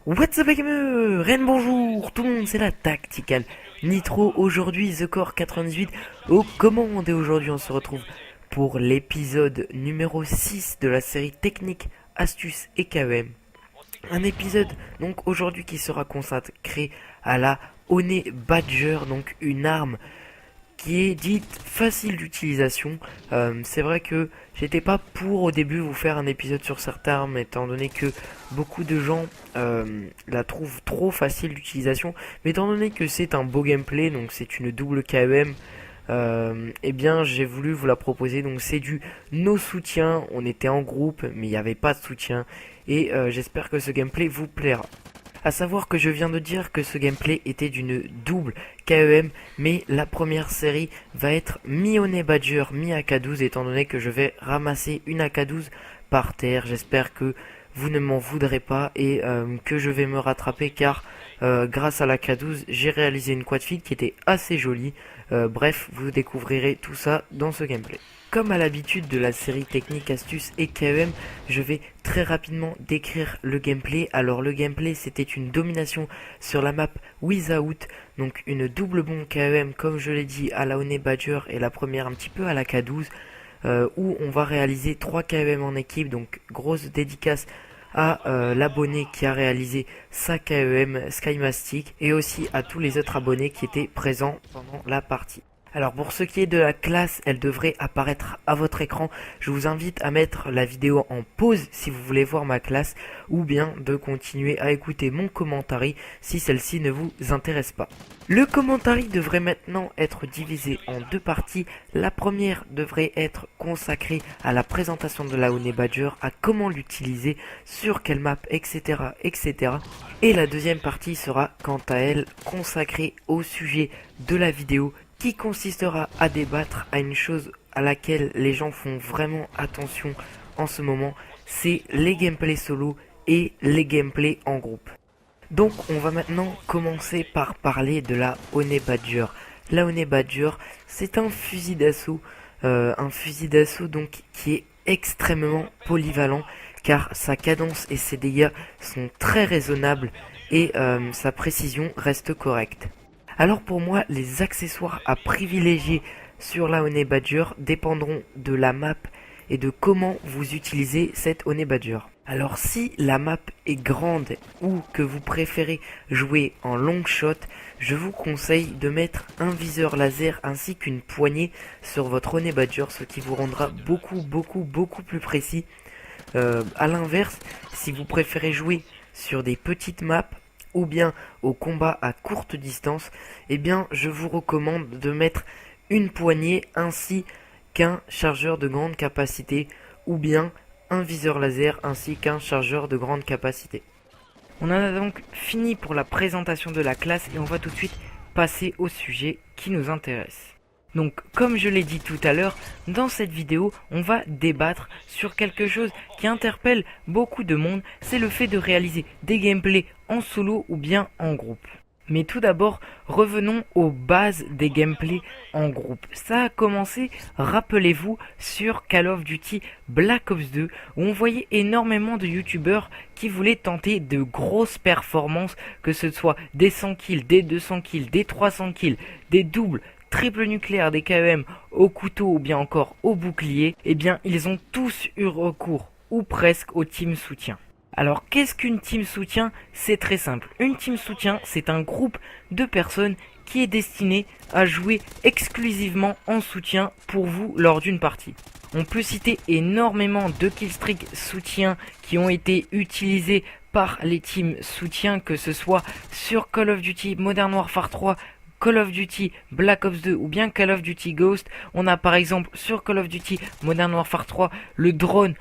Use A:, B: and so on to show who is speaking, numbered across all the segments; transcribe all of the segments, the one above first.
A: What's up les gamers, bonjour tout le monde, c'est la Tactical Nitro, aujourd'hui The Core 98 aux commandes et aujourd'hui on se retrouve pour l'épisode numéro 6 de la série Techniques, Astuces et KEM. Un épisode donc aujourd'hui qui sera consacré à la Honey Badger, donc une arme qui est dite facile d'utilisation. C'est vrai que j'étais pas pour au début vous faire un épisode sur cette arme étant donné que beaucoup de gens la trouvent trop facile d'utilisation, mais étant donné que c'est un beau gameplay, donc c'est une double KEM, eh bien j'ai voulu vous la proposer. Donc c'est du no soutien, on était en groupe mais il n'y avait pas de soutien et j'espère que ce gameplay vous plaira. A savoir que je viens de dire que ce gameplay était d'une double KEM, mais la première série va être mi-Honey Badger, mi-AK-12, étant donné que je vais ramasser une AK-12 par terre. J'espère que vous ne m'en voudrez pas et que je vais me rattraper car grâce à la AK-12, j'ai réalisé une quad feed qui était assez jolie. Bref, vous découvrirez tout ça dans ce gameplay. Comme à l'habitude de la série Techniques, Astuces et KEM, je vais très rapidement décrire le gameplay. Alors le gameplay, c'était une domination sur la map Without, donc une double bombe KEM comme je l'ai dit à la Honey Badger et la première un petit peu à la K12, où on va réaliser 3 KEM en équipe, donc grosse dédicace à l'abonné qui a réalisé sa KEM Skymastic et aussi à tous les autres abonnés qui étaient présents pendant la partie. Alors pour ce qui est de la classe, elle devrait apparaître à votre écran. Je vous invite à mettre la vidéo en pause si vous voulez voir ma classe ou bien de continuer à écouter mon commentary si celle-ci ne vous intéresse pas. Le commentary devrait maintenant être divisé en deux parties. La première devrait être consacrée à la présentation de la Honey Badger, à comment l'utiliser, sur quelle map, etc., etc. Et la deuxième partie sera quant à elle consacrée au sujet de la vidéo, qui consistera à débattre à une chose à laquelle les gens font vraiment attention en ce moment, c'est les gameplays solo et les gameplays en groupe. Donc on va maintenant commencer par parler de la Honey Badger. La Honey Badger, c'est un fusil d'assaut donc qui est extrêmement polyvalent car sa cadence et ses dégâts sont très raisonnables et sa précision reste correcte. Alors pour moi, les accessoires à privilégier sur la Honey Badger dépendront de la map et de comment vous utilisez cette Honey Badger. Alors si la map est grande ou que vous préférez jouer en long shot, je vous conseille de mettre un viseur laser ainsi qu'une poignée sur votre Honey Badger, ce qui vous rendra beaucoup plus précis. A l'inverse, si vous préférez jouer sur des petites maps, ou bien au combat à courte distance, eh bien je vous recommande de mettre une poignée ainsi qu'un chargeur de grande capacité ou bien un viseur laser ainsi qu'un chargeur de grande capacité. On en a donc fini pour la présentation de la classe et on va tout de suite passer au sujet qui nous intéresse. Donc comme je l'ai dit tout à l'heure, dans cette vidéo, on va débattre sur quelque chose qui interpelle beaucoup de monde, c'est le fait de réaliser des gameplays en solo ou bien en groupe. Mais tout d'abord, revenons aux bases des gameplays en groupe. Ça a commencé, rappelez-vous, sur Call of Duty Black Ops 2, où on voyait énormément de youtubeurs qui voulaient tenter de grosses performances, que ce soit des 100 kills, des 200 kills, des 300 kills, des doubles, triple nucléaire, des KEM au couteau ou bien encore au bouclier, eh bien ils ont tous eu recours, ou presque, au team soutien. Alors qu'est-ce qu'une team soutien? C'est très simple. Une team soutien, c'est un groupe de personnes qui est destiné à jouer exclusivement en soutien pour vous lors d'une partie. On peut citer énormément de killstreaks soutien qui ont été utilisés par les teams soutien, que ce soit sur Call of Duty Modern Warfare 3, Call of Duty Black Ops 2 ou bien Call of Duty Ghost. On a par exemple sur Call of Duty Modern Warfare 3 le drone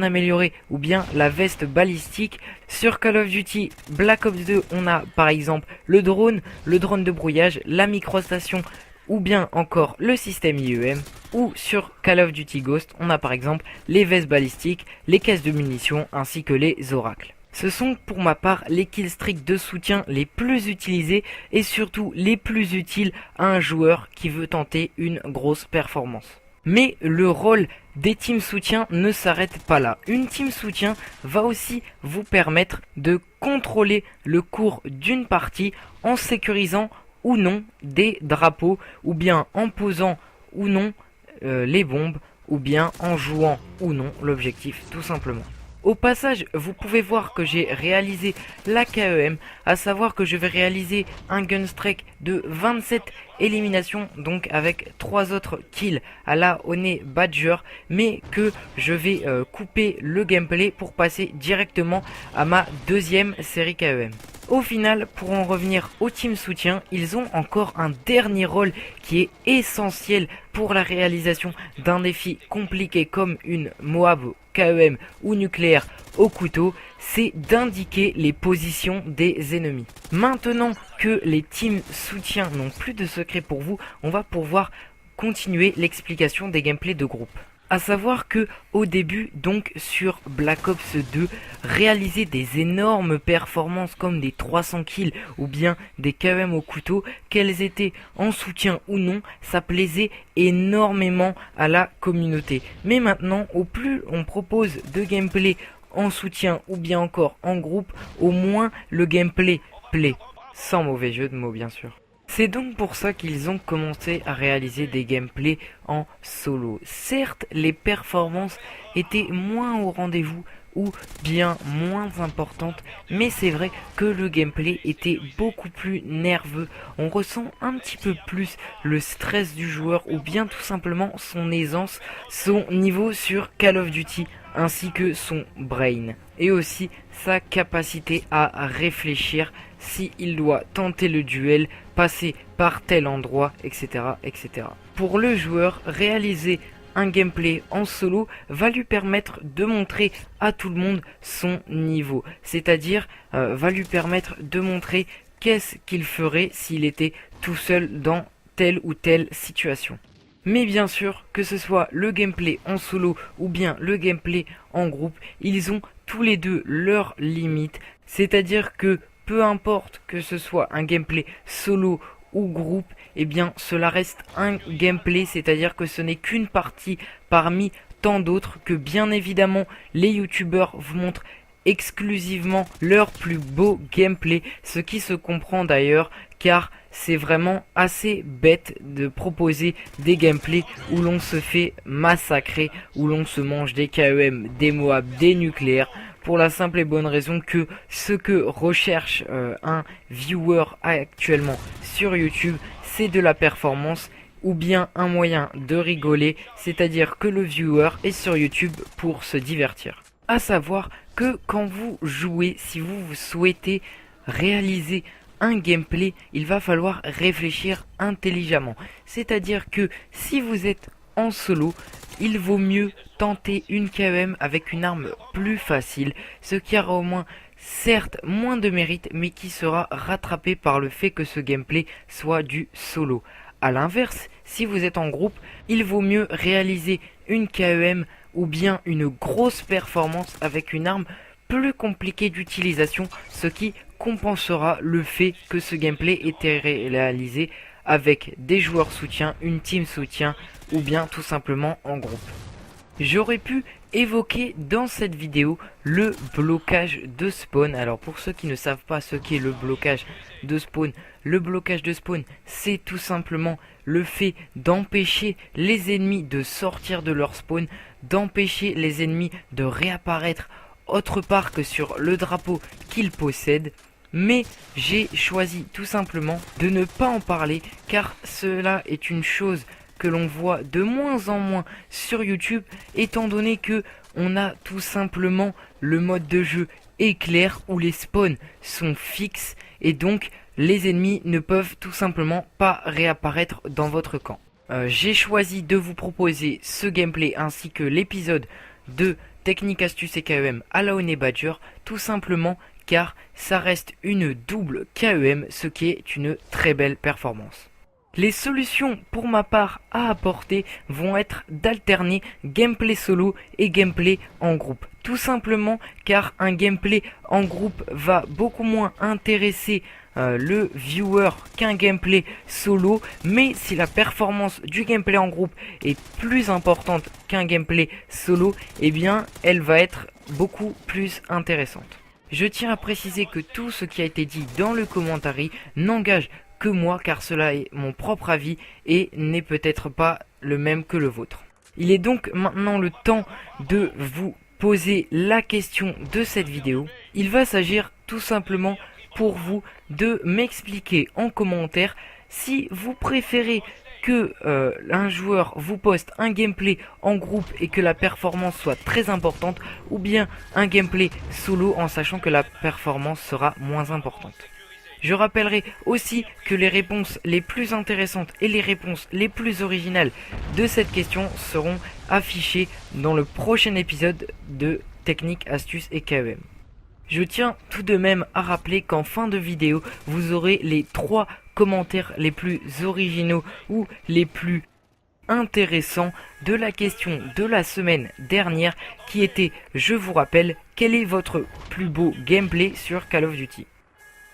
A: amélioré ou bien la veste balistique. Sur Call of Duty Black Ops 2 on a par exemple le drone de brouillage, la microstation ou bien encore le système IEM. Ou sur Call of Duty Ghost on a par exemple les vestes balistiques, les caisses de munitions ainsi que les oracles. Ce sont pour ma part les killstreaks de soutien les plus utilisés et surtout les plus utiles à un joueur qui veut tenter une grosse performance. Mais le rôle des teams soutien ne s'arrêtent pas là. Une team soutien va aussi vous permettre de contrôler le cours d'une partie en sécurisant ou non des drapeaux, ou bien en posant ou non les bombes, ou bien en jouant ou non l'objectif tout simplement. Au passage, vous pouvez voir que j'ai réalisé la KEM, à savoir que je vais réaliser un gunstrike de 27 éliminations, donc avec 3 autres kills à la Honey Badger, mais que je vais couper le gameplay pour passer directement à ma deuxième série KEM. Au final, pour en revenir au team soutien, ils ont encore un dernier rôle qui est essentiel pour la réalisation d'un défi compliqué comme une Moab, KEM ou nucléaire au couteau, c'est d'indiquer les positions des ennemis. Maintenant que les teams soutien n'ont plus de secret pour vous, on va pouvoir continuer l'explication des gameplays de groupe. À savoir que au début, donc sur Black Ops 2, réaliser des énormes performances comme des 300 kills ou bien des KM au couteau, qu'elles étaient en soutien ou non, ça plaisait énormément à la communauté. Mais maintenant, au plus on propose de gameplay en soutien ou bien encore en groupe, au moins le gameplay plaît. Sans mauvais jeu de mots bien sûr. C'est donc pour ça qu'ils ont commencé à réaliser des gameplays en solo. Certes, les performances étaient moins au rendez-vous ou bien moins importantes, mais c'est vrai que le gameplay était beaucoup plus nerveux. On ressent un petit peu plus le stress du joueur ou bien tout simplement son aisance, son niveau sur Call of Duty ainsi que son brain et aussi sa capacité à réfléchir s'il doit tenter le duel, passer par tel endroit, etc., etc. Pour le joueur, réaliser un gameplay en solo va lui permettre de montrer à tout le monde son niveau, c'est-à-dire va lui permettre de montrer qu'est-ce qu'il ferait s'il était tout seul dans telle ou telle situation. Mais bien sûr, que ce soit le gameplay en solo ou bien le gameplay en groupe, ils ont tous les deux leurs limites, c'est-à-dire que peu importe que ce soit un gameplay solo ou groupe, eh bien cela reste un gameplay, c'est-à-dire que ce n'est qu'une partie parmi tant d'autres, que bien évidemment les youtubeurs vous montrent exclusivement leur plus beau gameplay, ce qui se comprend d'ailleurs car c'est vraiment assez bête de proposer des gameplays où l'on se fait massacrer, où l'on se mange des KEM, des Moab, des nucléaires, pour la simple et bonne raison que ce que recherche un viewer actuellement sur YouTube, c'est de la performance ou bien un moyen de rigoler, c'est-à-dire que le viewer est sur YouTube pour se divertir. À savoir que quand vous jouez, si vous souhaitez réaliser un gameplay, il va falloir réfléchir intelligemment. C'est-à-dire que si vous êtes en solo, il vaut mieux tenter une KEM avec une arme plus facile, ce qui aura au moins certes moins de mérite, mais qui sera rattrapé par le fait que ce gameplay soit du solo. A l'inverse, si vous êtes en groupe, il vaut mieux réaliser une KEM ou bien une grosse performance avec une arme plus compliquée d'utilisation, ce qui compensera le fait que ce gameplay était réalisé avec des joueurs soutien, une team soutien ou bien tout simplement en groupe. J'aurais pu évoquer dans cette vidéo le blocage de spawn. Alors pour ceux qui ne savent pas ce qu'est le blocage de spawn, c'est tout simplement le fait d'empêcher les ennemis de sortir de leur spawn, d'empêcher les ennemis de réapparaître autre part que sur le drapeau qu'ils possèdent. Mais j'ai choisi tout simplement de ne pas en parler car cela est une chose que l'on voit de moins en moins sur YouTube, étant donné que on a tout simplement le mode de jeu éclair où les spawns sont fixes et donc les ennemis ne peuvent tout simplement pas réapparaître dans votre camp. J'ai choisi de vous proposer ce gameplay ainsi que l'épisode de Technique Astuce et KEM à la Honey Badger, tout simplement car ça reste une double KEM, ce qui est une très belle performance. Les solutions pour ma part à apporter vont être d'alterner gameplay solo et gameplay en groupe. Tout simplement car un gameplay en groupe va beaucoup moins intéresser le viewer qu'un gameplay solo, mais si la performance du gameplay en groupe est plus importante qu'un gameplay solo, eh bien elle va être beaucoup plus intéressante. Je tiens à préciser que tout ce qui a été dit dans le commentaire n'engage que moi, car cela est mon propre avis et n'est peut-être pas le même que le vôtre. Il est donc maintenant le temps de vous poser la question de cette vidéo. Il va s'agir tout simplement pour vous de m'expliquer en commentaire si vous préférez que un joueur vous poste un gameplay en groupe et que la performance soit très importante, ou bien un gameplay solo en sachant que la performance sera moins importante. Je rappellerai aussi que les réponses les plus intéressantes et les réponses les plus originales de cette question seront affichées dans le prochain épisode de Techniques, Astuces et KEM. Je tiens tout de même à rappeler qu'en fin de vidéo, vous aurez les 3 commentaires les plus originaux ou les plus intéressants de la question de la semaine dernière qui était, je vous rappelle, quel est votre plus beau gameplay sur Call of Duty.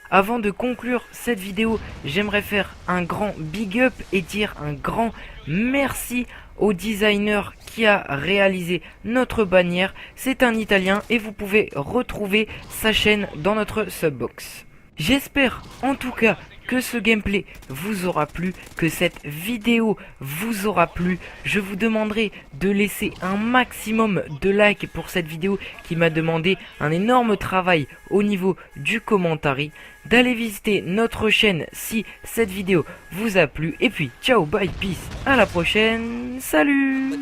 A: Avant de conclure cette vidéo, j'aimerais faire un grand big up et dire un grand merci au designer qui a réalisé notre bannière. C'est un Italien et vous pouvez retrouver sa chaîne dans notre subbox. J'espère en tout cas que ce gameplay vous aura plu, que cette vidéo vous aura plu. Je vous demanderai de laisser un maximum de likes pour cette vidéo qui m'a demandé un énorme travail au niveau du commentaire, d'aller visiter notre chaîne si cette vidéo vous a plu. Et puis ciao, bye, peace, à la prochaine, salut.